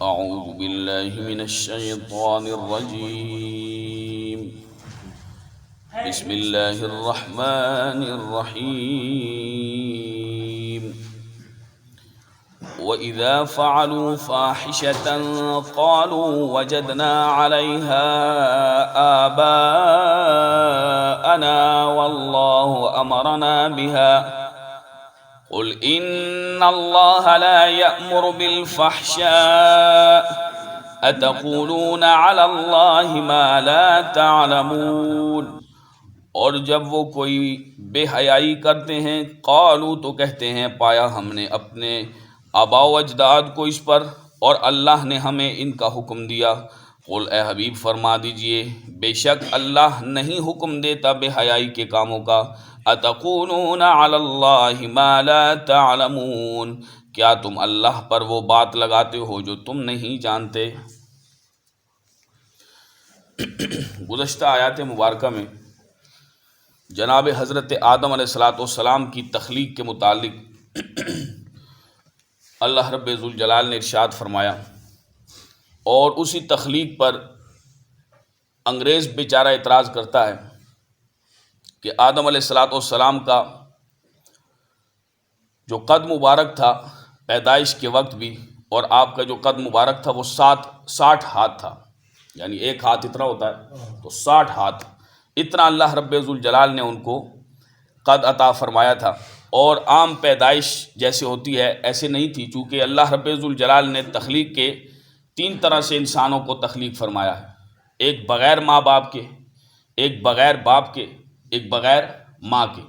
أعوذ بالله من الشيطان الرجيم. بسم الله الرحمن الرحيم. وإذا فعلوا فاحشة قالوا وجدنا عليها آباءنا والله أمرنا بها قل إن الله لا يأمر بالفحشاء أتقولون على الله ما لا تعلمون. اور جب وہ کوئی بے حیائی کرتے ہیں قالو تو کہتے ہیں پایا ہم نے اپنے آباء و اجداد کو اس پر اور اللہ نے ہمیں ان کا حکم دیا. قل اے حبیب فرما دیجئے بے شک اللہ نہیں حکم دیتا بے حیائی کے کاموں کا. اتقولون علی اللہ ما لا تعلمون، کیا تم اللہ پر وہ بات لگاتے ہو جو تم نہیں جانتے. گزشتہ آیات مبارکہ میں جناب حضرت آدم علیہ السلام کی تخلیق کے متعلق اللہ رب ذوالجلال نے ارشاد فرمایا، اور اسی تخلیق پر انگریز بیچارہ اعتراض کرتا ہے کہ آدم علیہ السلام کا جو قد مبارک تھا پیدائش کے وقت بھی، اور آپ کا جو قد مبارک تھا وہ 60 ہاتھ تھا، یعنی ایک ہاتھ اتنا ہوتا ہے تو 60 ہاتھ، اتنا اللہ رب ذوالجلال نے ان کو قد عطا فرمایا تھا. اور عام پیدائش جیسے ہوتی ہے ایسے نہیں تھی، چونکہ اللہ رب ذوالجلال نے تخلیق کے 3 طرح سے انسانوں کو تخلیق فرمایا ہے، ایک بغیر ماں باپ کے، ایک بغیر باپ کے، ایک بغیر ماں کے.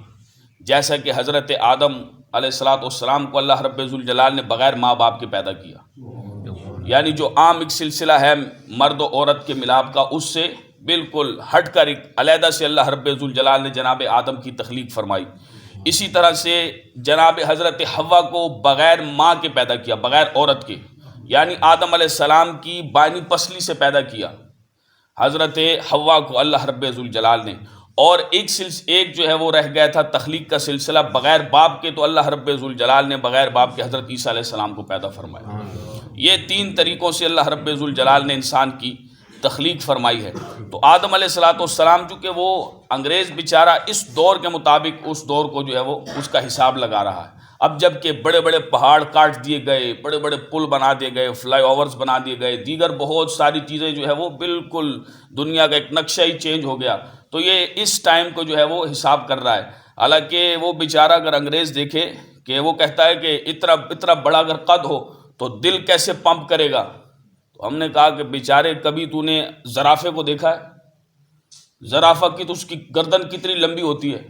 جیسا کہ حضرت آدم علیہ السلام کو اللہ رب ذوالجلال نے بغیر ماں باپ کے پیدا کیا، یعنی جو عام ایک سلسلہ ہے مرد و عورت کے ملاپ کا، اس سے بالکل ہٹ کر ایک علیحدہ سے اللہ رب ذوالجلال نے جناب آدم کی تخلیق فرمائی. اسی طرح سے جناب حضرت حوا کو بغیر ماں کے پیدا کیا، بغیر عورت کے، یعنی آدم علیہ السلام کی بائنی پسلی سے پیدا کیا حضرت حوا کو اللہ رب ذوالجلال نے. اور ایک جو ہے وہ رہ گیا تھا تخلیق کا سلسلہ بغیر باپ کے، تو اللہ رب ذوالجلال نے بغیر باپ کے حضرت عیسیٰ علیہ السلام کو پیدا فرمایا. یہ 3 طریقوں سے اللہ رب ذوالجلال نے انسان کی تخلیق فرمائی ہے. تو آدم علیہ السلام چونکہ وہ انگریز بیچارہ اس دور کے مطابق اس دور کو جو ہے وہ اس کا حساب لگا رہا ہے. اب جب کہ بڑے بڑے پہاڑ کاٹ دیے گئے، بڑے بڑے پل بنا دیے گئے، فلائی اوورز بنا دیے گئے، دیگر بہت ساری چیزیں جو ہے وہ بالکل دنیا کا ایک نقشہ ہی چینج ہو گیا، تو یہ اس ٹائم کو جو ہے وہ حساب کر رہا ہے. حالانکہ وہ بیچارہ اگر انگریز دیکھے کہ وہ کہتا ہے کہ اتنا بڑا اگر قد ہو تو دل کیسے پمپ کرے گا، تو ہم نے کہا کہ بیچارے کبھی تو نے زرافے کو دیکھا ہے؟ زرافہ کی تو اس کی گردن کتنی لمبی ہوتی ہے،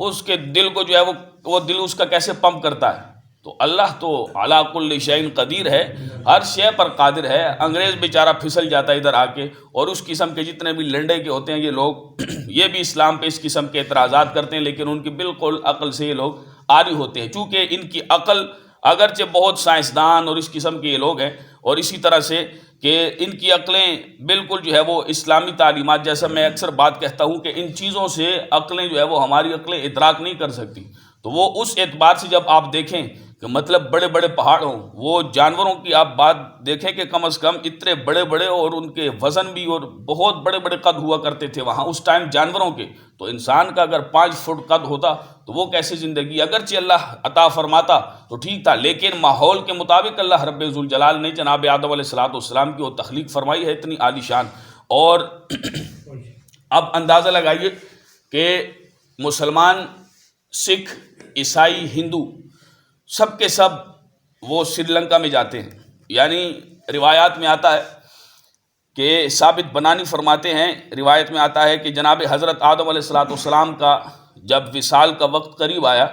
اس کے دل کو جو ہے وہ دل اس کا کیسے پمپ کرتا ہے. تو اللہ تو علی کل شیء قدیر ہے، ہر شے پر قادر ہے. انگریز بیچارہ پھسل جاتا ہے ادھر آ کے، اور اس قسم کے جتنے بھی لنڈے کے ہوتے ہیں یہ لوگ یہ بھی اسلام پہ اس قسم کے اعتراضات کرتے ہیں، لیکن ان کی بالکل عقل سے یہ لوگ عاری ہوتے ہیں، چونکہ ان کی عقل اگرچہ بہت سائنسدان اور اس قسم کے یہ لوگ ہیں، اور اسی طرح سے کہ ان کی عقلیں بالکل جو ہے وہ اسلامی تعلیمات، جیسا میں اکثر بات کہتا ہوں کہ ان چیزوں سے عقلیں جو ہے وہ ہماری عقلیں ادراک نہیں کر سکتی. تو وہ اس اعتبار سے جب آپ دیکھیں کہ مطلب بڑے بڑے پہاڑ ہوں، وہ جانوروں کی آپ بات دیکھیں کہ کم از کم اتنے بڑے بڑے اور ان کے وزن بھی اور بہت بڑے بڑے قد ہوا کرتے تھے وہاں اس ٹائم جانوروں کے. تو انسان کا اگر 5 فٹ قد ہوتا تو وہ کیسے زندگی، اگرچہ اللہ عطا فرماتا تو ٹھیک تھا، لیکن ماحول کے مطابق اللہ رب ذوالجلال نے جناب آدم علیہ السلام کی وہ تخلیق فرمائی ہے اتنی عالی شان. اور اب اندازہ لگائیے کہ مسلمان، سکھ، عیسائی، ہندو سب کے سب وہ سری لنکا میں جاتے ہیں. یعنی روایات میں آتا ہے کہ ثابت بنانی فرماتے ہیں، روایت میں آتا ہے کہ جناب حضرت آدم علیہ السلام کا جب وصال کا وقت قریب آیا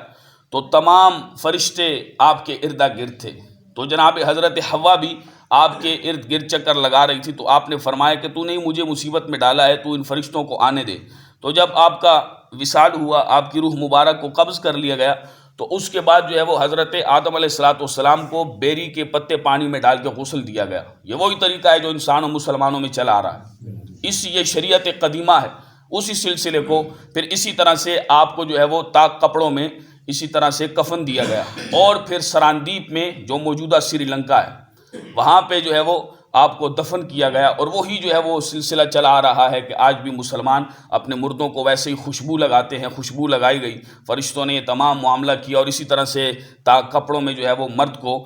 تو تمام فرشتے آپ کے ارد گرد تھے، تو جناب حضرت حوا بھی آپ کے ارد گرد چکر لگا رہی تھی. تو آپ نے فرمایا کہ تو نے مجھے مصیبت میں ڈالا ہے، تو ان فرشتوں کو آنے دے. تو جب آپ کا وصال ہوا، آپ کی روح مبارک کو قبض کر لیا گیا، تو اس کے بعد جو ہے وہ حضرت آدم علیہ السلام کو بیری کے پتے پانی میں ڈال کے غسل دیا گیا. یہ وہی طریقہ ہے جو انسانوں مسلمانوں میں چلا آ رہا ہے، یہ شریعت قدیمہ ہے. اسی سلسلے کو پھر اسی طرح سے آپ کو جو ہے وہ طاق کپڑوں میں اسی طرح سے کفن دیا گیا. اور پھر سراندیپ میں جو موجودہ سری لنکا ہے، وہاں پہ جو ہے وہ آپ کو دفن کیا گیا، اور وہی جو ہے وہ سلسلہ چلا آ رہا ہے کہ آج بھی مسلمان اپنے مردوں کو ویسے ہی خوشبو لگاتے ہیں. خوشبو لگائی گئی، فرشتوں نے یہ تمام معاملہ کیا، اور اسی طرح سے کپڑوں میں جو ہے وہ مرد کو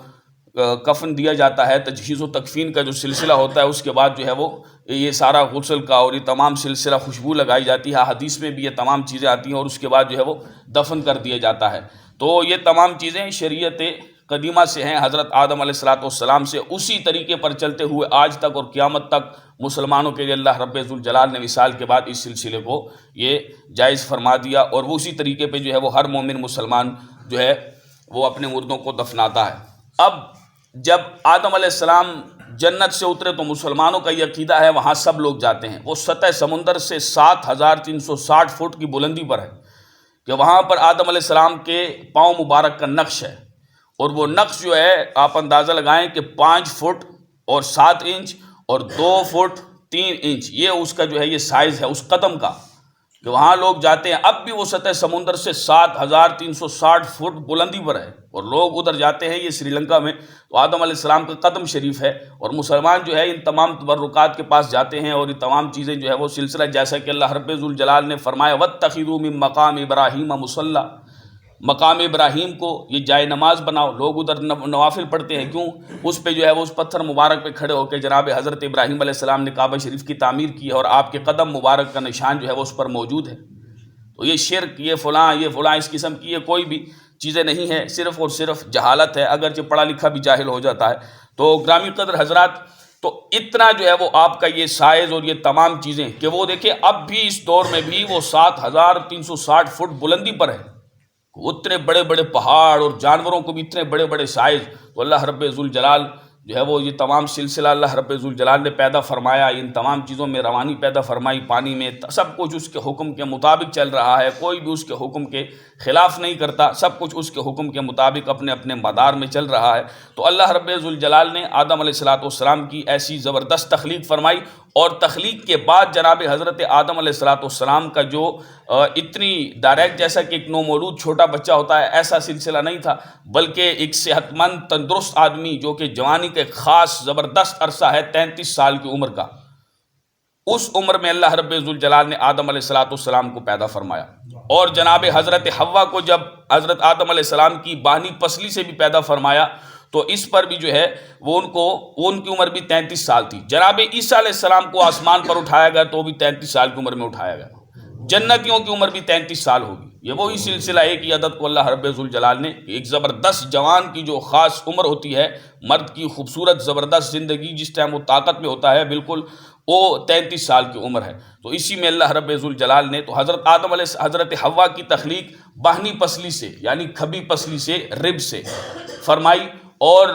کفن دیا جاتا ہے. تجہیز و تکفین کا جو سلسلہ ہوتا ہے اس کے بعد جو ہے وہ یہ سارا غسل کا اور یہ تمام سلسلہ خوشبو لگائی جاتی ہے. حدیث میں بھی یہ تمام چیزیں آتی ہیں، اور اس کے بعد جو ہے وہ دفن کر دیا جاتا ہے. تو یہ تمام چیزیں شریعت قدیمہ سے ہیں، حضرت آدم علیہ السلام سے اسی طریقے پر چلتے ہوئے آج تک اور قیامت تک مسلمانوں کے لیے اللہ رب ذوالجلال نے وصال کے بعد اس سلسلے کو یہ جائز فرما دیا، اور وہ اسی طریقے پہ جو ہے وہ ہر مومن مسلمان جو ہے وہ اپنے مردوں کو دفناتا ہے. اب جب آدم علیہ السلام جنت سے اترے تو مسلمانوں کا یہ عقیدہ ہے وہاں سب لوگ جاتے ہیں. وہ سطح سمندر سے 7360 فٹ کی بلندی پر ہے کہ وہاں پر آدم علیہ السلام کے پاؤں مبارک کا نقش ہے، اور وہ نقش جو ہے آپ اندازہ لگائیں کہ 5 فٹ اور 7 انچ اور 2 فٹ 3 انچ یہ اس کا جو ہے یہ سائز ہے اس قدم کا، کہ وہاں لوگ جاتے ہیں. اب بھی وہ سطح سمندر سے 7360 فٹ بلندی پر ہے، اور لوگ ادھر جاتے ہیں. یہ سری لنکا میں تو آدم علیہ السلام کا قدم شریف ہے، اور مسلمان جو ہے ان تمام تبرکات کے پاس جاتے ہیں، اور یہ تمام چیزیں جو ہے وہ سلسلہ، جیسا کہ اللہ رب ذوالجلال نے فرمایا وَاتَّخِذُوا مِن مَقَامِ إِبْرَاهِيمَ مُصَلًّى، مقام ابراہیم کو یہ جائے نماز بناؤ. لوگ ادھر نوافل پڑھتے ہیں، کیوں؟ اس پہ جو ہے وہ اس پتھر مبارک پہ کھڑے ہو کے جناب حضرت ابراہیم علیہ السلام نے کعبہ شریف کی تعمیر کی ہے، اور آپ کے قدم مبارک کا نشان جو ہے وہ اس پر موجود ہے. تو یہ شرک، یہ فلاں اس قسم کی یہ کوئی بھی چیزیں نہیں ہے، صرف اور صرف جہالت ہے، اگرچہ پڑھا لکھا بھی جاہل ہو جاتا ہے. تو گرامی قدر حضرات، تو اتنا جو ہے وہ آپ کا یہ سائز اور یہ تمام چیزیں کہ وہ دیکھیں اب بھی اس دور میں بھی وہ 7360 فٹ بلندی پر ہے. اتنے بڑے بڑے پہاڑ اور جانوروں کو بھی اتنے بڑے بڑے سائز. تو اللہ رب ذوالجلال جو ہے وہ یہ تمام سلسلہ اللہ رب ذوالجلال نے پیدا فرمایا، ان تمام چیزوں میں روانی پیدا فرمائی، پانی میں سب کچھ اس کے حکم کے مطابق چل رہا ہے، کوئی بھی اس کے حکم کے خلاف نہیں کرتا، سب کچھ اس کے حکم کے مطابق اپنے اپنے مدار میں چل رہا ہے. تو اللہ رب ذوالجلال نے آدم علیہ السلام کی ایسی زبردست تخلیق فرمائی، اور تخلیق کے بعد جناب حضرت آدم علیہ السلام کا جو اتنی ڈائریکٹ جیسا کہ ایک نومولود چھوٹا بچہ ہوتا ہے ایسا سلسلہ نہیں تھا، بلکہ ایک صحت مند تندرست آدمی جو کہ جوانی کا ایک خاص زبردست عرصہ ہے 33 سال کی عمر کا، اس عمر میں اللہ رب ذوالجلال نے آدم علیہ السلام کو پیدا فرمایا. اور جناب حضرت حوا کو جب حضرت آدم علیہ السلام کی باہنی پسلی سے بھی پیدا فرمایا تو اس پر بھی جو ہے وہ ان کی عمر بھی 33 سال تھی. جناب عیسیٰ علیہ السلام کو آسمان پر اٹھایا گیا تو بھی 33 سال کی عمر میں اٹھایا گیا. جنتیوں کی عمر بھی 33 سال ہوگی. یہ وہی سلسلہ ایک ہی عدد کو اللہ رب ذوالجلال نے ایک زبردست جوان کی جو خاص عمر ہوتی ہے، مرد کی خوبصورت زبردست زندگی جس ٹائم وہ طاقت میں ہوتا ہے بالکل، وہ 33 سال کی عمر ہے. تو اسی میں اللہ رب ذوالجلال نے تو حضرت حوا کی تخلیق باہنی پسلی سے یعنی کھبی پسلی سے، رب سے فرمائی. اور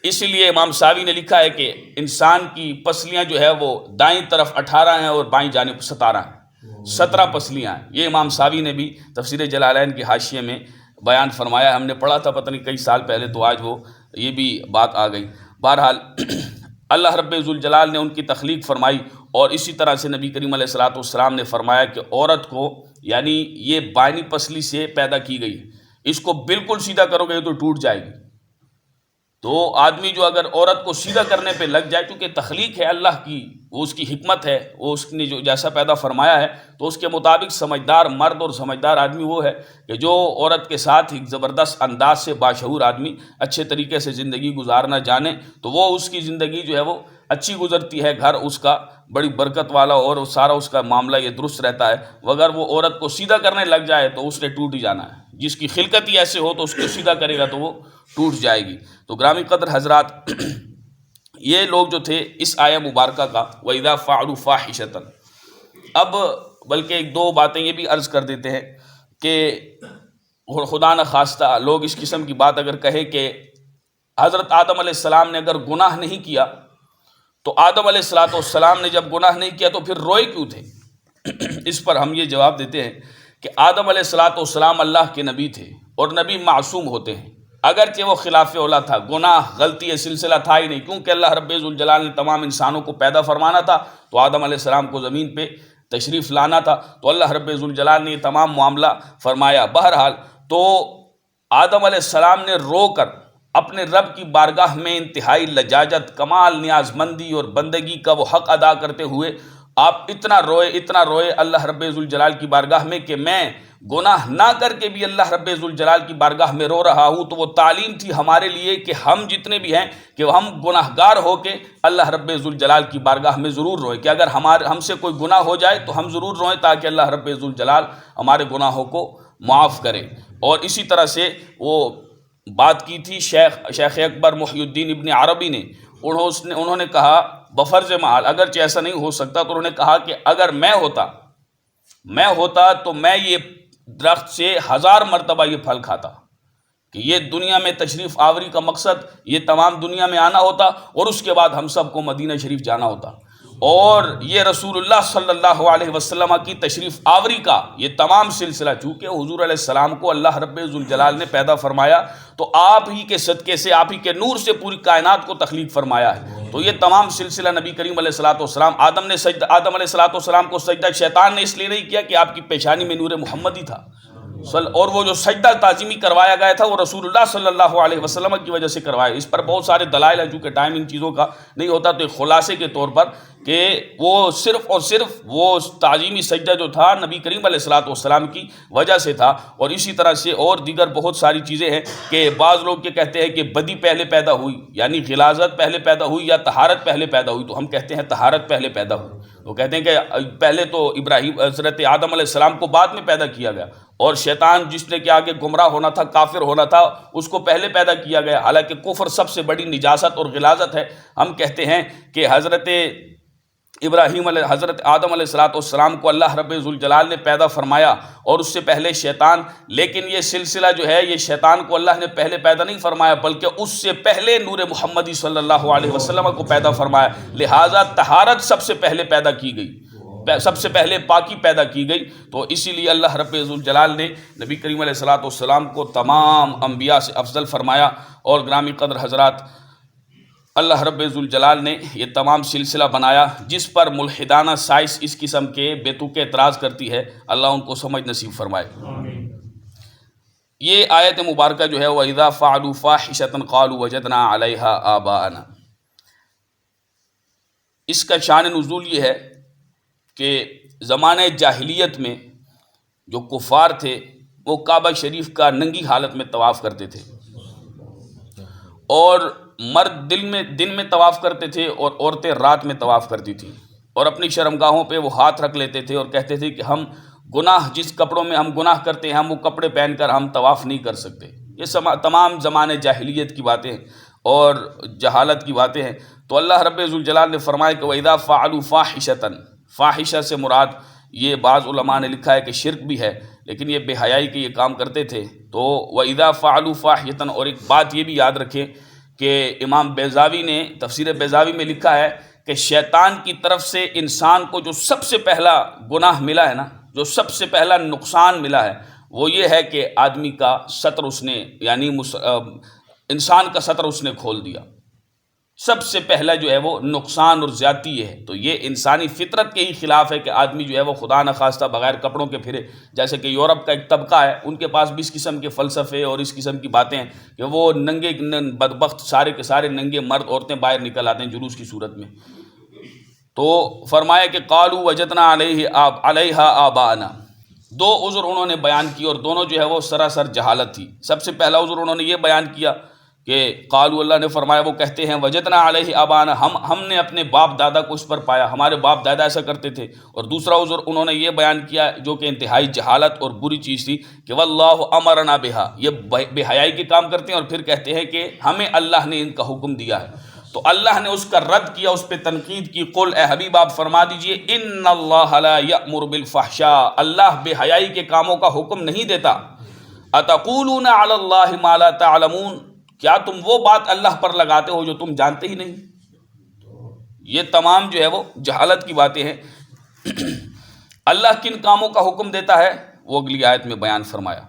اسی لیے امام ساوی نے لکھا ہے کہ انسان کی پسلیاں جو ہے وہ دائیں طرف 18 ہیں اور بائیں جانب 17 ہیں، 17 پسلیاں ہیں. یہ امام ساوی نے بھی تفسیر جلالین کے حاشیے میں بیان فرمایا. ہم نے پڑھا تھا پتہ نہیں کئی سال پہلے، تو آج وہ یہ بھی بات آ گئی. بہرحال اللہ رب ذوالجلال نے ان کی تخلیق فرمائی، اور اسی طرح سے نبی کریم علیہ السلام نے فرمایا کہ عورت کو یعنی یہ بائنی پسلی سے پیدا کی گئی، اس کو بالکل سیدھا کرو گے تو ٹوٹ جائے گی. تو آدمی جو اگر عورت کو سیدھا کرنے پہ لگ جائے، کیونکہ تخلیق ہے اللہ کی، وہ اس کی حکمت ہے، وہ اس نے جو جیسا پیدا فرمایا ہے، تو اس کے مطابق سمجھدار مرد اور سمجھدار آدمی وہ ہے کہ جو عورت کے ساتھ ایک زبردست انداز سے باشعور آدمی اچھے طریقے سے زندگی گزارنا جانے، تو وہ اس کی زندگی جو ہے وہ اچھی گزرتی ہے، گھر اس کا بڑی برکت والا اور سارا اس کا معاملہ یہ درست رہتا ہے. اگر وہ عورت کو سیدھا کرنے لگ جائے تو اس نے ٹوٹ ہی جانا ہے. جس کی خلقت ہی ایسے ہو تو اس کو سیدھا کرے گا تو وہ ٹوٹ جائے گی. تو گرامی قدر حضرات، یہ لوگ جو تھے اس آیہ مبارکہ کا وَإِذَا فَعَلُوا فَاحِشَةً، اب بلکہ ایک دو باتیں یہ بھی عرض کر دیتے ہیں کہ خدا نہ خواستہ لوگ اس قسم کی بات اگر کہے کہ حضرت آدم علیہ السلام نے اگر گناہ نہیں کیا تو آدم علیہ السلام نے جب گناہ نہیں کیا تو پھر روئے کیوں تھے؟ اس پر ہم یہ جواب دیتے ہیں کہ آدم علیہ السلام اللہ کے نبی تھے، اور نبی معصوم ہوتے ہیں. اگرچہ وہ خلاف اولا تھا، گناہ غلطی یہ سلسلہ تھا ہی نہیں، کیونکہ اللہ رب ذوالجلال نے تمام انسانوں کو پیدا فرمانا تھا تو آدم علیہ السلام کو زمین پہ تشریف لانا تھا، تو اللہ رب ذوالجلال نے یہ تمام معاملہ فرمایا. بہرحال تو آدم علیہ السلام نے رو کر اپنے رب کی بارگاہ میں انتہائی لجاجت، کمال نیاز مندی اور بندگی کا وہ حق ادا کرتے ہوئے آپ اتنا روئے اللہ رب ذوالجلال کی بارگاہ میں کہ میں گناہ نہ کر کے بھی اللہ رب ذوالجلال کی بارگاہ میں رو رہا ہوں. تو وہ تعلیم تھی ہمارے لیے کہ ہم جتنے بھی ہیں کہ ہم گناہ گار ہو کے اللہ رب ذوالجلال کی بارگاہ میں ضرور روئیں، کہ اگر ہم سے کوئی گناہ ہو جائے تو ہم ضرور روئیں تاکہ اللہ رب ذوالجلال ہمارے گناہوں کو معاف کرے. اور اسی طرح سے وہ بات کی تھی شیخ اکبر محی الدین ابن عربی نے. انہوں نے کہا بفرض محال، اگرچہ ایسا نہیں ہو سکتا، تو انہوں نے کہا کہ اگر میں ہوتا تو میں یہ درخت سے 1000 مرتبہ یہ پھل کھاتا، کہ یہ دنیا میں تشریف آوری کا مقصد یہ تمام دنیا میں آنا ہوتا اور اس کے بعد ہم سب کو مدینہ شریف جانا ہوتا، اور یہ رسول اللہ صلی اللہ علیہ وسلم کی تشریف آوری کا یہ تمام سلسلہ، چونکہ حضور علیہ السلام کو اللہ رب ذوالجلال نے پیدا فرمایا تو آپ ہی کے صدقے سے، آپ ہی کے نور سے پوری کائنات کو تخلیق فرمایا ہے. تو یہ تمام سلسلہ نبی کریم علیہ السلام آدم علیہ السلام کو سجدہ شیطان نے اس لیے نہیں کیا کہ آپ کی پیشانی میں نور محمد ہی تھا، اور وہ جو سجدہ تعظیمی کروایا گیا تھا وہ رسول اللہ صلی اللہ علیہ وسلم کی وجہ سے کروایا. اس پر بہت سارے دلائل ہیں، چونکہ ٹائم ان چیزوں کا نہیں ہوتا، تو ایک خلاصے کے طور پر کہ وہ صرف اور صرف وہ تعظیمی سجدہ جو تھا نبی کریم علیہ السلام کی وجہ سے تھا. اور اسی طرح سے اور دیگر بہت ساری چیزیں ہیں کہ بعض لوگ یہ کہتے ہیں کہ بدی پہلے پیدا ہوئی، یعنی غلاظت پہلے پیدا ہوئی یا طہارت پہلے پیدا ہوئی، تو ہم کہتے ہیں طہارت پہلے پیدا ہوئی. وہ کہتے ہیں کہ پہلے تو حضرت آدم علیہ السلام کو بعد میں پیدا کیا گیا، اور شیطان جس نے کہ آگے گمراہ ہونا تھا، کافر ہونا تھا، اس کو پہلے پیدا کیا گیا، حالانکہ کفر سب سے بڑی نجاست اور غلاظت ہے. ہم کہتے ہیں کہ حضرت آدم علیہ السلام کو اللہ رب ذوالجلال نے پیدا فرمایا اور اس سے پہلے شیطان، لیکن یہ سلسلہ جو ہے یہ شیطان کو اللہ نے پہلے پیدا نہیں فرمایا بلکہ اس سے پہلے نور محمدی صلی اللہ علیہ وسلم کو پیدا فرمایا. لہٰذا طہارت سب سے پہلے پیدا کی گئی، سب سے پہلے پاکی پیدا کی گئی. تو اسی لیے اللہ رب ذوالجلال نے نبی کریم علیہ السلام کو تمام انبیاء سے افضل فرمایا. اور گرامی قدر حضرات، اللہ رب ذوالجلال نے یہ تمام سلسلہ بنایا جس پر ملحدانہ سائنس اس قسم کے بے تک اعتراض کرتی ہے، اللہ ان کو سمجھ نصیب فرمائے. یہ آیت مبارکہ جو ہے وَإِذَا فَعَلُوا فَاحِشَةً قَالُوا وَجَدْنَا عَلَيْهَا آبَاءَنَا، اس کا شان نزول یہ ہے کہ زمانہ جاہلیت میں جو کفار تھے وہ کعبہ شریف کا ننگی حالت میں طواف کرتے تھے، اور مرد دن میں طواف کرتے تھے اور عورتیں رات میں طواف کرتی تھیں، اور اپنی شرمگاہوں پہ وہ ہاتھ رکھ لیتے تھے اور کہتے تھے کہ ہم گناہ، جس کپڑوں میں ہم گناہ کرتے ہیں ہم وہ کپڑے پہن کر ہم طواف نہیں کر سکتے. یہ تمام زمانے جاہلیت کی باتیں اور جہالت کی باتیں ہیں. تو اللہ رب ذوالجلال نے فرمایا کہ وَإِذَا فَعَلُوا فَاحِشَةً، فاحشہ سے مراد یہ بعض علماء نے لکھا ہے کہ شرک بھی ہے، لیکن یہ بے حیائی کے یہ کام کرتے تھے. تو وَإِذَا فَعَلُوا فَاحِشَةً، اور ایک بات یہ بھی یاد رکھیں کہ امام بیضاوی نے تفسیر بیضاوی میں لکھا ہے کہ شیطان کی طرف سے انسان کو جو سب سے پہلا گناہ ملا ہے نا، جو سب سے پہلا نقصان ملا ہے، وہ یہ ہے کہ آدمی کا ستر اس نے، یعنی انسان کا ستر اس نے کھول دیا. سب سے پہلا جو ہے وہ نقصان اور زیادتی یہ ہے. تو یہ انسانی فطرت کے ہی خلاف ہے کہ آدمی جو ہے وہ خدا نخواستہ بغیر کپڑوں کے پھرے. جیسے کہ یورپ کا ایک طبقہ ہے، ان کے پاس بھی اس قسم کے فلسفے اور اس قسم کی باتیں ہیں کہ وہ ننگے بدبخت سارے کے سارے ننگے مرد عورتیں باہر نکل آتے ہیں جلوس کی صورت میں. تو فرمایا کہ قالوا وجدنا علیہا آباءنا، دو عذر انہوں نے بیان کی اور دونوں جو ہے وہ سراسر جہالت تھی. سب سے پہلا عذر انہوں نے یہ بیان کیا کہ قالوا، اللہ نے فرمایا، وہ کہتے ہیں وجدنا علیہ آباءنا، ہم نے اپنے باپ دادا کو اس پر پایا، ہمارے باپ دادا ایسا کرتے تھے. اور دوسرا عذر انہوں نے یہ بیان کیا جو کہ انتہائی جہالت اور بری چیز تھی کہ واللہ امرنا بہا، یہ بے حیائی کے کام کرتے ہیں اور پھر کہتے ہیں کہ ہمیں اللہ نے ان کا حکم دیا ہے. تو اللہ نے اس کا رد کیا، اس پہ تنقید کی. قل، اے حبیب آپ فرما دیجئے، ان اللہ لا یأمر بالفحشاء، اللہ بے حیائی کے کاموں کا حکم نہیں دیتا. اتقولون علی اللہ ما لا تعلمون، کیا تم وہ بات اللہ پر لگاتے ہو جو تم جانتے ہی نہیں. یہ تمام جو ہے وہ جہالت کی باتیں ہیں. اللہ کن کاموں کا حکم دیتا ہے وہ اگلی آیت میں بیان فرمایا.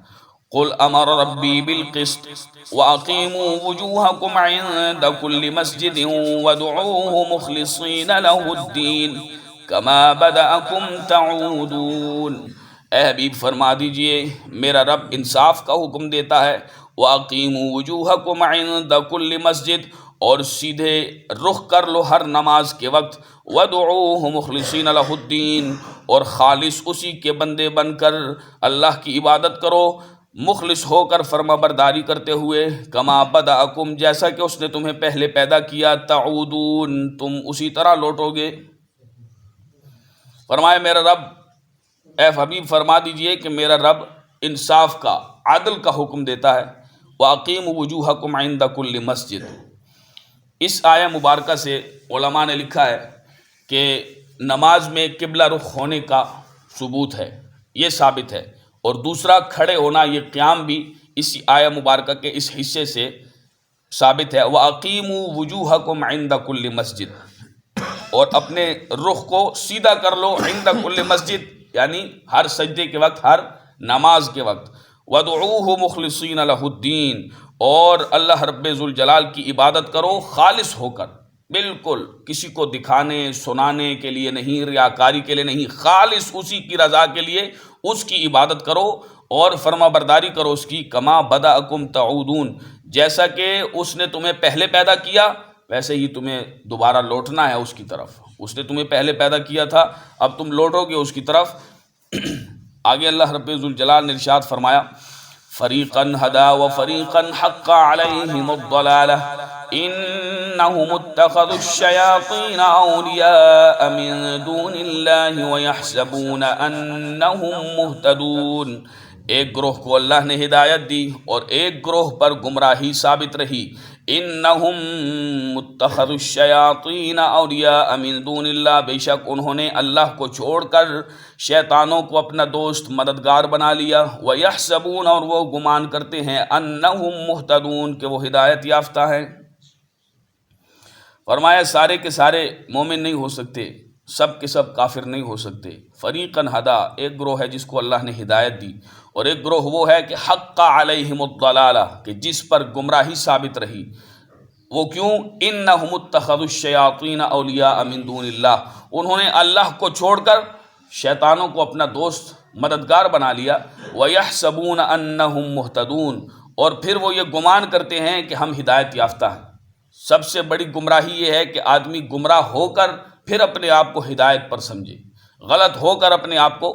قل امر ربی بالقسط واقیموا وجوہکم عند کل مسجد وادعوہ مخلصین لہ الدین کما بدأکم تعودون. اے حبیب فرما دیجئے، میرا رب انصاف کا حکم دیتا ہے وَأَقِيمُوا وُجُوهَكُمْ عِنْدَ كُلِّ مسجد، اور سیدھے رخ کر لو ہر نماز کے وقت، وَادْعُوهُ مُخْلِصِينَ لَهُ الدِّينَ، اور خالص اسی کے بندے بن کر اللہ کی عبادت کرو، مخلص ہو کر فرما برداری کرتے ہوئے، کما بدأکم، جیسا کہ اس نے تمہیں پہلے پیدا کیا، تعودون، تم اسی طرح لوٹو گے۔ فرمائے میرا رب، اے حبیب فرما دیجئے کہ میرا رب انصاف کا، عدل کا حکم دیتا ہے۔ وَأَقِيمُوا وُجُوهَكُمْ عِنْدَ كُلِّ مسجد، اس آیہ مبارکہ سے علماء نے لکھا ہے کہ نماز میں قبلہ رخ ہونے کا ثبوت ہے، یہ ثابت ہے، اور دوسرا کھڑے ہونا، یہ قیام بھی اسی آیہ مبارکہ کے اس حصے سے ثابت ہے۔ وَأَقِيمُوا وُجُوهَكُمْ عِنْدَ كُلِّ مسجد، اور اپنے رخ کو سیدھا کر لو عند کل مسجد، یعنی ہر سجدے کے وقت، ہر نماز کے وقت۔ وَادْعُوهُ مُخْلِصِينَ لَهُ الدِّينَ، اور اللہ رب ذوالجلال کی عبادت کرو خالص ہو کر، بالکل کسی کو دکھانے سنانے کے لیے نہیں، ریاکاری کے لیے نہیں، خالص اسی کی رضا کے لیے اس کی عبادت کرو اور فرما برداری کرو اس کی، کما بدأکم تعودون، جیسا کہ اس نے تمہیں پہلے پیدا کیا ویسے ہی تمہیں دوبارہ لوٹنا ہے اس کی طرف۔ اس نے تمہیں پہلے پیدا کیا تھا، اب تم لوٹو گے اس کی طرف۔ آگے اللہ رب ذوالجلال نے ارشاد فرمایا، فریقاً ہدا وفریقاً حق علیہم الضلالہ انہم اتخذوا الشیاطین اولیاء من دون اللہ ویحسبون انہم مہتدون، ایک گروہ کو اللہ نے ہدایت دی اور ایک گروہ پر گمراہی ثابت رہی۔ انہم متخذوا الشیاطین اولیاء من دون اللہ، بے شک انہوں نے اللہ کو چھوڑ کر شیطانوں کو اپنا دوست مددگار بنا لیا، ویحسبون، اور وہ گمان کرتے ہیں، انہم مہتدون، کہ وہ ہدایت یافتہ ہیں۔ فرمایا سارے کے سارے مومن نہیں ہو سکتے، سب کے سب کافر نہیں ہو سکتے۔ فریقاً ہدا، ایک گروہ ہے جس کو اللہ نے ہدایت دی، اور ایک گروہ وہ ہے کہ حق علیہم الضلالہ، کہ جس پر گمراہی ثابت رہی۔ وہ کیوں؟ انہم اتخذوا الشیاطین اولیاء من دون اللہ، انہوں نے اللہ کو چھوڑ کر شیطانوں کو اپنا دوست مددگار بنا لیا۔ ویحسبون انہم مہتدون، اور پھر وہ یہ گمان کرتے ہیں کہ ہم ہدایت یافتہ ہیں۔ سب سے بڑی گمراہی یہ ہے کہ آدمی گمراہ ہو کر پھر اپنے آپ کو ہدایت پر سمجھے، غلط ہو کر اپنے آپ کو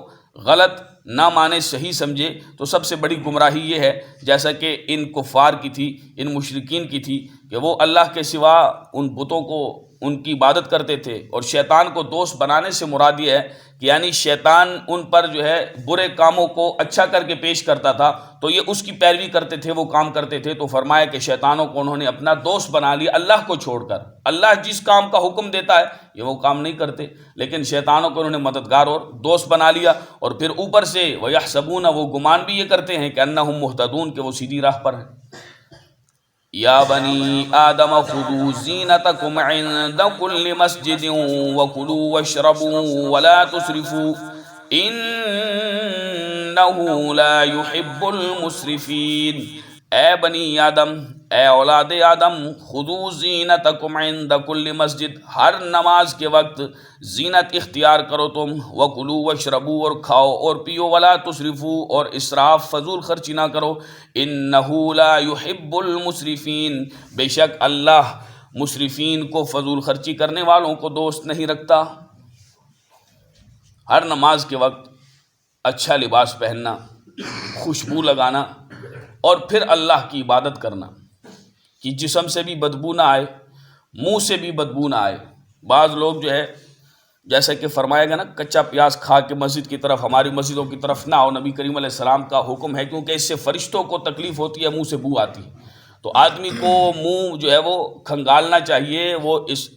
غلط نہ مانے، صحیح سمجھے، تو سب سے بڑی گمراہی یہ ہے، جیسا کہ ان کفار کی تھی، ان مشرکین کی تھی، کہ وہ اللہ کے سوا ان بتوں کو، ان کی عبادت کرتے تھے، اور شیطان کو دوست بنانے سے مراد یہ ہے کہ یعنی شیطان ان پر جو ہے برے کاموں کو اچھا کر کے پیش کرتا تھا، تو یہ اس کی پیروی کرتے تھے، وہ کام کرتے تھے۔ تو فرمایا کہ شیطانوں کو انہوں نے اپنا دوست بنا لیا اللہ کو چھوڑ کر۔ اللہ جس کام کا حکم دیتا ہے یہ وہ کام نہیں کرتے، لیکن شیطانوں کو انہوں نے مددگار اور دوست بنا لیا، اور پھر اوپر سے وَيَحْسَبُونَ، وہ گمان بھی یہ کرتے ہیں کہ انہم مہتدون، کہ وہ سیدھی راہ پر ہیں۔ یا بنی آدم خذوا زینتکم عند کل مسجد وکلوا واشربوا ولا تسرفوا انہ لا يحب المسرفین۔ اے بنی آدم، اے اولاد آدم، خذوا زینتکم عند کل مسجد، ہر نماز کے وقت زینت اختیار کرو تم، وکلوا واشربوا، اور کھاؤ اور پیو، ولا تسرفوا، اور اسراف فضول خرچی نہ کرو، انہ لا يحب المسرفین، بے شک اللہ مسرفین کو، فضول خرچی کرنے والوں کو دوست نہیں رکھتا۔ ہر نماز کے وقت اچھا لباس پہننا، خوشبو لگانا، اور پھر اللہ کی عبادت کرنا کہ جسم سے بھی بدبو نہ آئے، منہ سے بھی بدبو نہ آئے۔ بعض لوگ جو ہے جیسا کہ فرمایا گیا نا، کچا پیاز کھا کے مسجد کی طرف، ہماری مسجدوں کی طرف نہ آؤ، نبی کریم علیہ السلام کا حکم ہے، کیونکہ اس سے فرشتوں کو تکلیف ہوتی ہے، منہ سے بو آتی ہے۔ تو آدمی کو منہ جو ہے وہ کھنگالنا چاہیے، وہ اس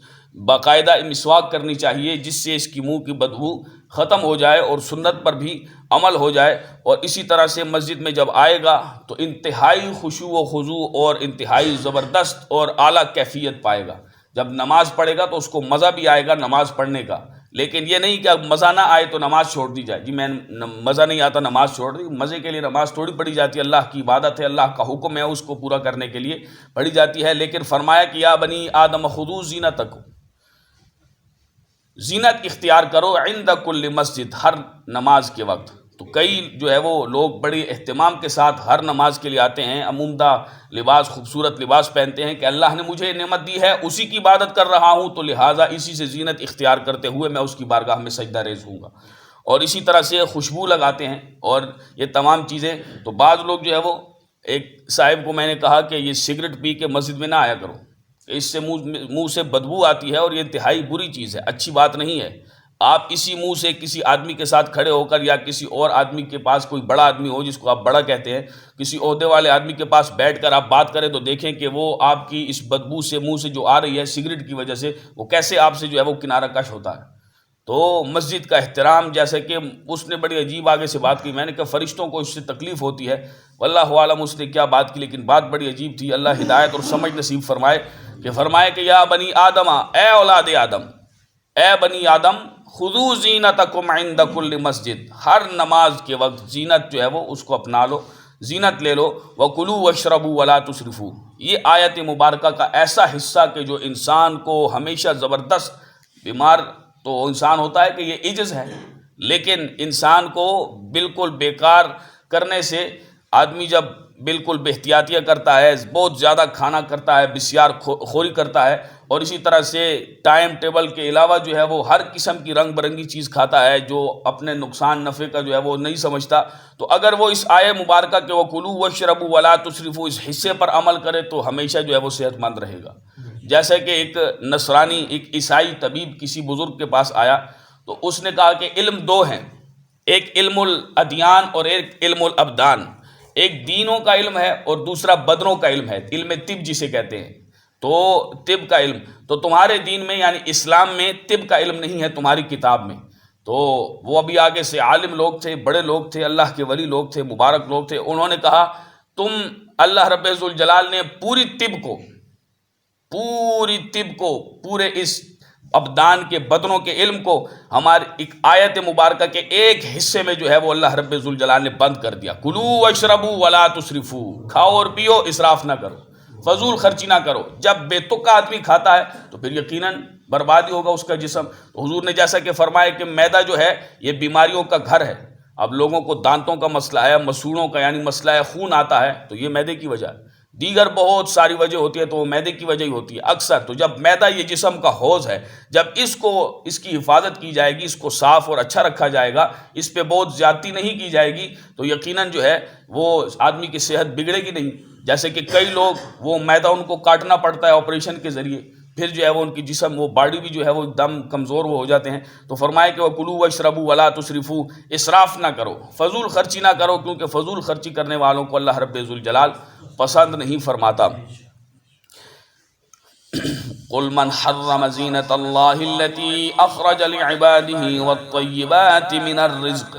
باقاعدہ مسواک کرنی چاہیے، جس سے اس کی منہ کی بدبو ختم ہو جائے اور سنت پر بھی عمل ہو جائے۔ اور اسی طرح سے مسجد میں جب آئے گا تو انتہائی خشوع و خضوع اور انتہائی زبردست اور اعلیٰ کیفیت پائے گا۔ جب نماز پڑھے گا تو اس کو مزہ بھی آئے گا نماز پڑھنے کا، لیکن یہ نہیں کہ اب مزہ نہ آئے تو نماز چھوڑ دی جائے، جی میں مزہ نہیں آتا نماز چھوڑ دی۔ مزے کے لیے نماز تھوڑی پڑھی جاتی ہے، اللہ کی عبادت ہے، اللہ کا حکم ہے، اس کو پورا کرنے کے لیے پڑھی جاتی ہے۔ لیکن فرمایا کہ یا بنی آدم خذوا زینتکم، زینت اختیار کرو عند کل مسجد، ہر نماز کے وقت، تو کئی جو ہے وہ لوگ بڑی اہتمام کے ساتھ ہر نماز کے لیے آتے ہیں، عمدہ لباس، خوبصورت لباس پہنتے ہیں کہ اللہ نے مجھے نعمت دی ہے، اسی کی عبادت کر رہا ہوں، تو لہٰذا اسی سے زینت اختیار کرتے ہوئے میں اس کی بارگاہ میں سجدہ ریز ہوں گا۔ اور اسی طرح سے خوشبو لگاتے ہیں اور یہ تمام چیزیں۔ تو بعض لوگ جو ہے وہ، ایک صاحب کو میں نے کہا کہ یہ سگریٹ پی کے مسجد میں نہ آیا کرو، اس سے منہ سے بدبو آتی ہے اور یہ انتہائی بری چیز ہے، اچھی بات نہیں ہے۔ آپ اسی منہ سے کسی آدمی کے ساتھ کھڑے ہو کر، یا کسی اور آدمی کے پاس، کوئی بڑا آدمی ہو جس کو آپ بڑا کہتے ہیں، کسی عہدے والے آدمی کے پاس بیٹھ کر آپ بات کریں تو دیکھیں کہ وہ آپ کی اس بدبو سے منہ سے جو آ رہی ہے سگریٹ کی وجہ سے، وہ کیسے آپ سے جو ہے وہ کنارہ کش ہوتا ہے۔ تو مسجد کا احترام، جیسے کہ اس نے بڑی عجیب آگے سے بات کی، میں نے کہا فرشتوں کو اس سے تکلیف ہوتی ہے، واللہ عالم اس نے کیا بات کی، لیکن بات بڑی عجیب تھی۔ اللہ ہدایت اور سمجھ نصیب فرمائے کہ یا بنی آدم، اے اولاد آدم، اے بنی آدم، خذوا زینتکم عند کل مسجد، ہر نماز کے وقت زینت جو ہے وہ اس کو اپنا لو، زینت لے لو۔ وکلوا واشربوا ولا تسرفوا، یہ آیت مبارکہ کا ایسا حصہ کہ جو انسان کو ہمیشہ زبردست، بیمار تو انسان ہوتا ہے کہ یہ عجز ہے، لیکن انسان کو بالکل بیکار کرنے سے، آدمی جب بالکل بے احتیاطیاں کرتا ہے، بہت زیادہ کھانا کرتا ہے، بسیار خوری کرتا ہے، اور اسی طرح سے ٹائم ٹیبل کے علاوہ جو ہے وہ ہر قسم کی رنگ برنگی چیز کھاتا ہے، جو اپنے نقصان نفع کا جو ہے وہ نہیں سمجھتا، تو اگر وہ اس آیہ مبارکہ کے وَكُلُوا وَاشْرَبُوا وَلَا تُسْرِفُوا اس حصے پر عمل کرے تو ہمیشہ جو ہے وہ صحت مند رہے گا۔ جیسے کہ ایک نصرانی، ایک عیسائی طبیب کسی بزرگ کے پاس آیا تو اس نے کہا کہ علم دو ہیں، ایک علم الادیان اور ایک علم الابدان، ایک دینوں کا علم ہے اور دوسرا بدنوں کا علم ہے، علم طب جسے کہتے ہیں۔ تو طب کا علم تو تمہارے دین میں یعنی اسلام میں طب کا علم نہیں ہے تمہاری کتاب میں۔ تو وہ ابھی آگے سے عالم لوگ تھے، بڑے لوگ تھے، اللہ کے ولی لوگ تھے، مبارک لوگ تھے، انہوں نے کہا تم، اللہ رب ذوالجلال نے پوری طب کو، پورے اس ابدان کے، بدنوں کے علم کو ہماری ایک آیت مبارکہ کے ایک حصے میں جو ہے وہ اللہ رب ذوالجلال نے بند کر دیا۔ کلوا واشربوا ولا تسرفوا، کھاؤ اور پیو، اسراف نہ کرو، فضول خرچی نہ کرو۔ جب بے تکا آدمی کھاتا ہے تو پھر یقیناً بربادی ہوگا اس کا جسم۔ تو حضور نے جیسا کہ فرمایا کہ میدا جو ہے یہ بیماریوں کا گھر ہے۔ اب لوگوں کو دانتوں کا مسئلہ ہے، مسوڑوں کا یعنی مسئلہ ہے، خون آتا ہے تو یہ میدے کی وجہ ہے، دیگر بہت ساری وجہ ہوتی ہے تو وہ میدے کی وجہ ہی ہوتی ہے اکثر۔ تو جب میدا یہ جسم کا حوض ہے، جب اس کی حفاظت کی جائے گی، اس کو صاف اور اچھا رکھا جائے گا، اس پہ بہت زیادتی نہیں کی جائے گی، تو یقیناً جو ہے وہ آدمی کی صحت بگڑے گی نہیں۔ جیسے کہ کئی لوگ وہ میدا ان کو کاٹنا پڑتا ہے آپریشن کے ذریعے، پھر جو ہے وہ ان کی جسم، وہ باڈی بھی جو ہے وہ ایک دم کمزور وہ ہو جاتے ہیں۔ تو فرمایا کہ وَكُلُوا وَاشْرَبُوا وَلَا تُسْرِفُوا، اسراف نہ کرو، فضول خرچی نہ کرو، کیونکہ فضول خرچی کرنے والوں کو اللہ رب ذوالجلال پسند نہیں فرماتا۔ قُلْ مَنْ حَرَّمَ زِينَةَ اللَّهِ الَّتِي أَخْرَجَ لِعِبَادِهِ وَالطَّيِّبَاتِ مِنَ الرِّزْقِ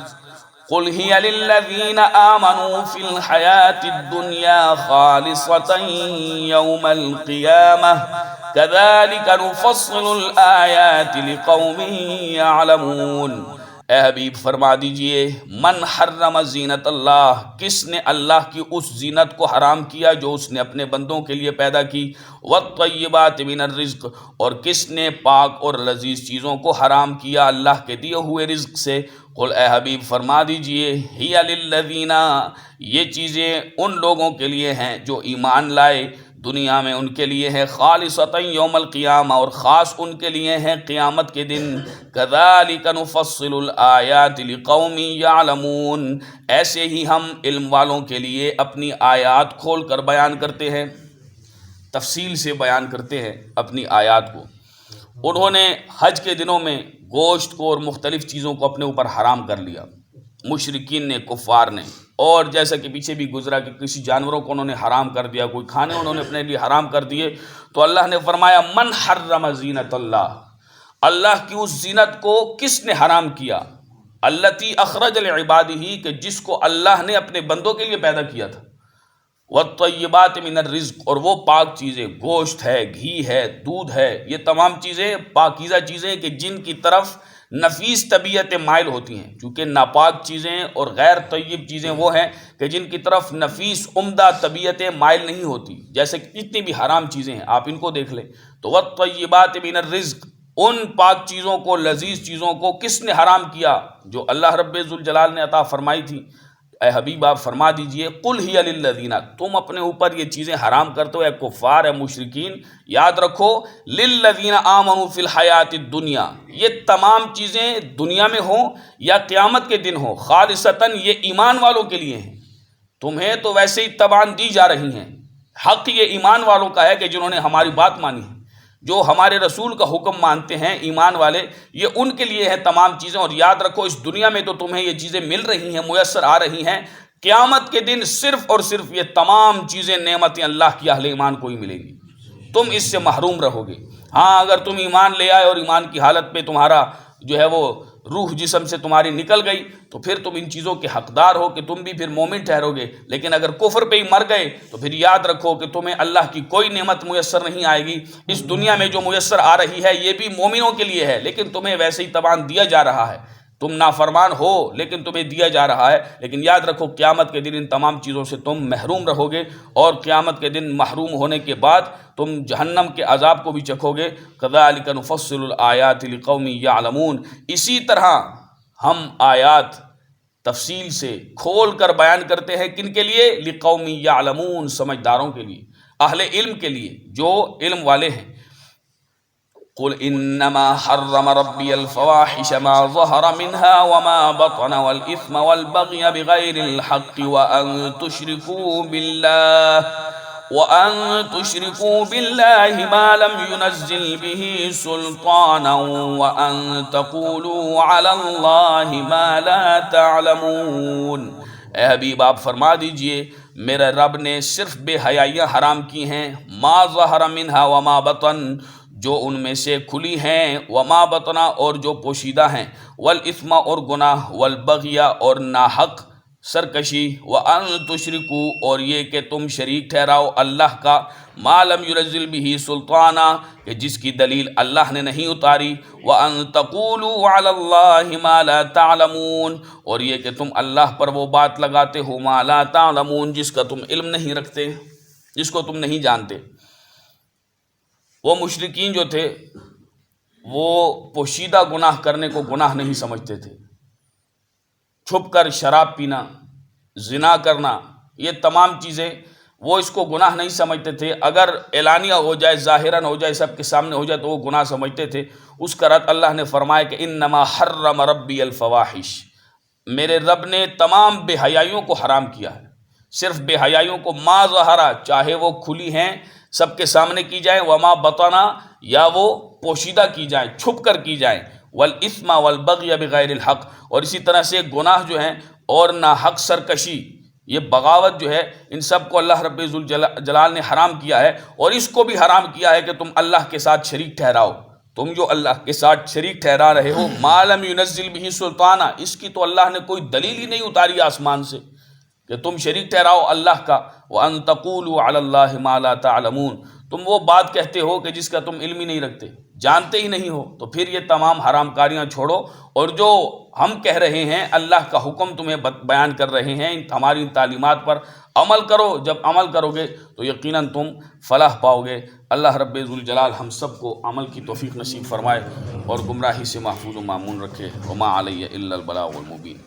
قُلْ هِيَ لِلَّذِينَ آمَنُوا فِي الْحَيَاةِ الدُّنْيَا خَالِصَةً يَوْمَ الْقِيَامَةِ كَذَلِكَ نُفَصِّلُ الْآيَاتِ لِقَوْمٍ يَعْلَمُونَ۔ اے حبیب فرما دیجئے، من حرم زینت اللہ، کس نے اللہ کی اس زینت کو حرام کیا جو اس نے اپنے بندوں کے لیے پیدا کی، والطیبات من الرزق، اور کس نے پاک اور لذیذ چیزوں کو حرام کیا اللہ کے دیے ہوئے رزق سے۔ قل اے حبیب فرما دیجئے، ہی للذین، یہ چیزیں ان لوگوں کے لیے ہیں جو ایمان لائے دنیا میں، ان کے لیے ہے خالصۃ یوم القیامہ، اور خاص ان کے لیے ہیں قیامت کے دن۔ کذالک نفصل الآیات لقوم یعلمون، ایسے ہی ہم علم والوں کے لیے اپنی آیات کھول کر بیان کرتے ہیں، تفصیل سے بیان کرتے ہیں اپنی آیات کو۔ انہوں نے حج کے دنوں میں گوشت کو اور مختلف چیزوں کو اپنے اوپر حرام کر لیا، مشرکین نے، کفار نے، اور جیسا کہ پیچھے بھی گزرا کہ کسی جانوروں کو انہوں نے حرام کر دیا، کوئی کھانے انہوں نے اپنے لیے حرام کر دیے۔ تو اللہ نے فرمایا من حرم زینت اللہ، اللہ کی اس زینت کو کس نے حرام کیا، التی اخرج لعبادہ، کہ جس کو اللہ نے اپنے بندوں کے لیے پیدا کیا تھا، والطیبات من الرزق، اور وہ پاک چیزیں، گوشت ہے، گھی ہے، دودھ ہے، یہ تمام چیزیں پاکیزہ چیزیں کہ جن کی طرف نفیس طبیعتیں مائل ہوتی ہیں، چونکہ ناپاک چیزیں اور غیر طیب چیزیں وہ ہیں کہ جن کی طرف نفیس عمدہ طبیعتیں مائل نہیں ہوتی، جیسے کہ جتنی بھی حرام چیزیں ہیں آپ ان کو دیکھ لیں۔ تو والطیبات من الرزق، ان پاک چیزوں کو، لذیذ چیزوں کو کس نے حرام کیا؟ جو اللہ رب ذوالجلال نے عطا فرمائی تھی۔ اے حبیب آپ فرما دیجئے قل ہی للذین، تم اپنے اوپر یہ چیزیں حرام کرتے ہو اے کفار، اے مشرکین، یاد رکھو للذین آمنوا فی الحیات الدنیا، یہ تمام چیزیں دنیا میں ہوں یا قیامت کے دن ہوں، خالصتاً یہ ایمان والوں کے لیے ہیں۔ تمہیں تو ویسے ہی تبان دی جا رہی ہیں، حق یہ ایمان والوں کا ہے کہ جنہوں نے ہماری بات مانی ہے، جو ہمارے رسول کا حکم مانتے ہیں، ایمان والے، یہ ان کے لیے ہے تمام چیزیں۔ اور یاد رکھو اس دنیا میں تو تمہیں یہ چیزیں مل رہی ہیں، میسر آ رہی ہیں، قیامت کے دن صرف اور صرف یہ تمام چیزیں، نعمتیں اللہ کی اہل ایمان کو ہی ملیں گی، تم اس سے محروم رہو گے۔ ہاں اگر تم ایمان لے آئے اور ایمان کی حالت پہ تمہارا جو ہے وہ روح جسم سے تمہاری نکل گئی تو پھر تم ان چیزوں کے حقدار ہو کہ تم بھی پھر مومن ٹھہرو گے، لیکن اگر کفر پہ ہی مر گئے تو پھر یاد رکھو کہ تمہیں اللہ کی کوئی نعمت میسر نہیں آئے گی۔ اس دنیا میں جو میسر آ رہی ہے یہ بھی مومنوں کے لیے ہے، لیکن تمہیں ویسے ہی تبان دیا جا رہا ہے، تم نافرمان ہو لیکن تمہیں دیا جا رہا ہے۔ لیکن یاد رکھو قیامت کے دن ان تمام چیزوں سے تم محروم رہو گے، اور قیامت کے دن محروم ہونے کے بعد تم جہنم کے عذاب کو بھی چکھو گے۔ کذالک نفصل الآیات لقوم یعلمون، اسی طرح ہم آیات تفصیل سے کھول کر بیان کرتے ہیں، کن کے لیے؟ لقوم یعلمون، سمجھداروں کے لیے، اہل علم کے لیے، جو علم والے ہیں۔ قل انما حرم ربی الفواحش ما ظہر منها وما بطن والاثم والبغی بغیر الحق وأن تشركوا بالله ما لم ينزل به سلطانا وأن تقولوا على الله ما لا تعلمون۔ اے حبیب آپ فرما دیجئے میرے رب نے صرف بے حیائیاں حرام کی ہیں، ما ظہر منها وما بطن، جو ان میں سے کھلی ہیں، وما بطنا، اور جو پوشیدہ ہیں، والاثم، اور گناہ، والبغی، اور ناحق سرکشی، وَأَن تُشْرِكُوا، اور یہ کہ تم شریک ٹھہراؤ اللہ کا، مَا لَمْ يُنَزِّلْ بِهِ سُلْطَانًا، کہ جس کی دلیل اللہ نے نہیں اتاری، وَأَن تَقُولُوا عَلَى اللَّهِ مَا لَا تَعْلَمُونَ، اور یہ کہ تم اللہ پر وہ بات لگاتے ہو، مَا لَا تَعْلَمُونَ، جس کا تم علم نہیں رکھتے، جس کو تم نہیں جانتے۔ وہ مشرکین جو تھے وہ پوشیدہ گناہ کرنے کو گناہ نہیں سمجھتے تھے، چھپ کر شراب پینا، زنا کرنا، یہ تمام چیزیں وہ اس کو گناہ نہیں سمجھتے تھے۔ اگر اعلانیہ ہو جائے، ظاہراً ہو جائے، سب کے سامنے ہو جائے تو وہ گناہ سمجھتے تھے۔ اس کا رد اللہ نے فرمایا کہ انما حرم ربی الفواحش، میرے رب نے تمام بے حیائیوں کو حرام کیا ہے، صرف بے حیائیوں کو، ما ظہرا، چاہے وہ کھلی ہیں سب کے سامنے کی جائیں، وما بطنا، یا وہ پوشیدہ کی جائیں، چھپ کر کی جائیں، والاثم والبغی بغیر الحق، اور اسی طرح سے گناہ جو ہیں اور ناحق سرکشی، یہ بغاوت جو ہے، ان سب کو اللہ رب ذوالجلال نے حرام کیا ہے۔ اور اس کو بھی حرام کیا ہے کہ تم اللہ کے ساتھ شریک ٹھہراؤ، تم جو اللہ کے ساتھ شریک ٹھہرا رہے ہو، ما لم ينزل به سلطانہ، اس کی تو اللہ نے کوئی دلیل ہی نہیں اتاری آسمان سے کہ تم شریک ٹھہراؤ اللہ کا۔ وَأَن تَقُولُوا عَلَى اللَّهِ مَا لَا تَعْلَمُونَ، تم وہ بات کہتے ہو کہ جس کا تم علم ہی نہیں رکھتے، جانتے ہی نہیں ہو، تو پھر یہ تمام حرام کاریاں چھوڑو، اور جو ہم کہہ رہے ہیں، اللہ کا حکم تمہیں بیان کر رہے ہیں، ہماری ان تعلیمات پر عمل کرو۔ جب عمل کرو گے تو یقیناً تم فلاح پاؤ گے۔ اللہ رب ذوالجلال ہم سب کو عمل کی توفیق نصیب فرمائے اور گمراہی سے محفوظ و مامون رکھے۔ وما علی الا البلاغ المبین۔